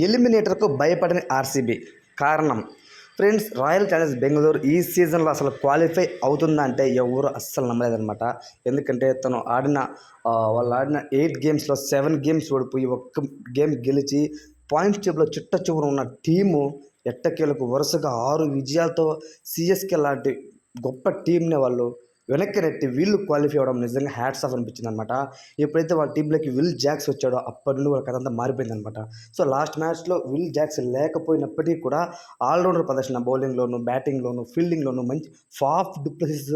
ఎలిమినేటర్కు భయపడని RCB కారణం friends, royal Challengers Bengaluru ఈ సీజన్లో అసలు క్వాలిఫై అవుతుందా అంటే ఎవరు అస్సలు నమ్మలేదన్నమాట. ఎందుకంటే వాళ్ళు ఆడిన 8 గేమ్స్లో 7 గేమ్స్ ఓడిపోయి ఒక్క గేమ్ గెలిచి పాయింట్స్ టేబుల్లో చిట్ట చివర ఉన్న టీము ఎట్టకేలకు వరుసగా 6 విజయాలతో సిఎస్కే లాంటి గొప్ప టీంని వాళ్ళు వెనక్కి నెట్టి వీళ్ళు క్వాలిఫై అవ్వడం నిజంగా హ్యాట్స్ ఆఫ్ అనిపించింది అనమాట. ఎప్పుడైతే వాళ్ళ టీంలోకి విల్ జాక్స్ వచ్చాడో అప్పటి నుండి వాళ్ళ కథ అంతా మారిపోయింది అనమాట. సో లాస్ట్ మ్యాచ్లో విల్ జాక్స్ లేకపోయినప్పటికీ కూడా ఆల్రౌండర్ ప్రదర్శన, బౌలింగ్లోను, బ్యాటింగ్లోను, ఫీల్డింగ్లోను మంచి ఫాఫ్ డూప్లెసిస్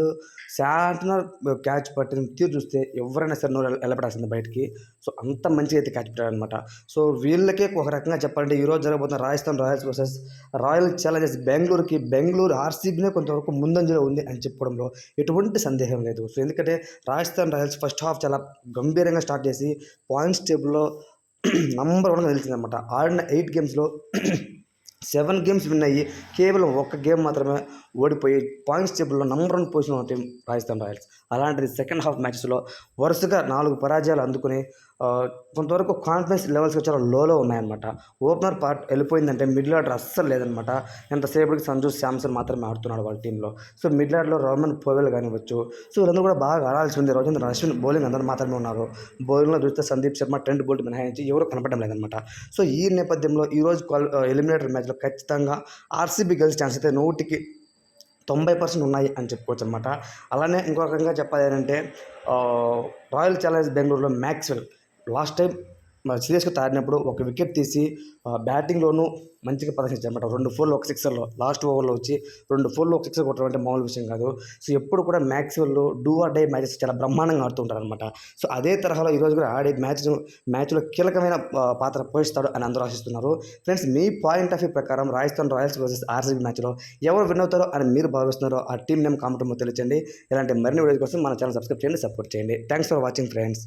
శాంటనర్ క్యాచ్ పట్టిన తీరు చూస్తే ఎవరైనా సరే నోరు వెళ్ళపడాల్సింది బయటికి. సో అంత మంచిగా అయితే క్యాచ్ పెట్టారనమాట. సో వీళ్ళకే ఒక రకంగా చెప్పాలంటే ఈరోజు జరగబోతున్న Rajasthan Royals versus Royal Challengers Bengaluru ఆర్సీబీనే కొంతవరకు ముందంజలో ఉంది అని చెప్పుకోవడంలో ఎటువంటి సందేహం లేదు. సో ఎందుకంటే రాజస్థాన్ రాయల్స్ ఫస్ట్ హాఫ్ చాలా గంభీరంగా స్టార్ట్ చేసి పాయింట్స్ టేబుల్లో నంబర్ 1గా నిలిచిందనమాట. ఆడిన 8 గేమ్స్లో 7 గేమ్స్ విన్ అయ్యి కేవలం ఒక్క గేమ్ మాత్రమే ఓడిపోయి పాయింట్స్ టేబుల్లో నంబర్ 1 పొజిషన్ ఉన్న టీం రాజస్థాన్ రాయల్స్. అలాంటిది సెకండ్ హాఫ్ మ్యాచెస్లో వరుసగా 4 పరాజయాలు అందుకుని కొంతవరకు కాన్ఫిడెన్స్ లెవెల్స్ చాలా లోలో ఉన్నాయన్నమాట. ఓపెనర్ పార్ట్ వెళ్ళిపోయిందంటే మిడిల్ ఆర్డర్ అస్సలు లేదనమాట. ఎంతసేపటికి సంజు శాంసన్ మాత్రమే ఆడుతున్నాడు వాళ్ళ టీంలో. సో మిడిల్ ఆర్డర్లో రోమన్ పోవెల్ కానివ్వచ్చు, సో వీళ్ళందరూ కూడా బాగా ఆడాల్సి ఉంది. రవీంద్ర అశ్విన్ బౌలింగ్ అందరూ మాత్రమే ఉన్నారు. బౌలింగ్లో చూస్తే సందీప్ శర్మ, ట్రెంట్ బోల్ట్ మినహాయించి ఎవరు కనపడడం లేదనమాట. సో ఈ నేపథ్యంలో ఈరోజు ఎలిమినేటర్ మ్యాచ్లో ఖచ్చితంగా ఆర్సీబీ గెలిచే ఛాన్స్ అయితే 90% ఉన్నాయి అని చెప్పుకోవచ్చు అనమాట. అలానే ఇంకో రకంగా చెప్పాలి అంటే రాయల్ ఛాలెంజర్స్ బెంగళూరులో మ్యాక్స్వెల్ లాస్ట్ టైం సిరీస్కి ఆడినప్పుడు ఒక వికెట్ తీసి బ్యాటింగ్లోనూ మంచిగా ప్రదర్శించారన్నమాట. 2 4 ఒక సిక్సర్లో లాస్ట్ ఓవర్లో వచ్చి 2 4 ఒక సిక్సర్ కొట్టడం అంటే మామూలు విషయం కాదు. సో ఎప్పుడు కూడా Maxwell do or die matches చాలా బ్రహ్మాండంగా ఆడుతూ ఉంటారనమాట. సో అదే తరహాలో ఈరోజు కూడా ఆడే మ్యాచ్లో కీలకమైన పాత్ర పోషిస్తాడు అని అందరూ ఆశిస్తున్నారు. Friends, me point of view ప్రకారం రాజస్థాన్ రాయల్స్ వర్సెస్ ఆర్సీబీ మ్యాచ్లో ఎవరు విన్ అవుతారో అని మీరు భావిస్తున్నారో ఆ టీం నేమ్ కామెంట్లో తెలియజేయండి. ఇలాంటి మరిన్ని వీడియోస్ కోసం మన ఛానల్ సబ్స్క్రైబ్ చేయండి, సపోర్ట్ చేయండి. Thanks for watching friends.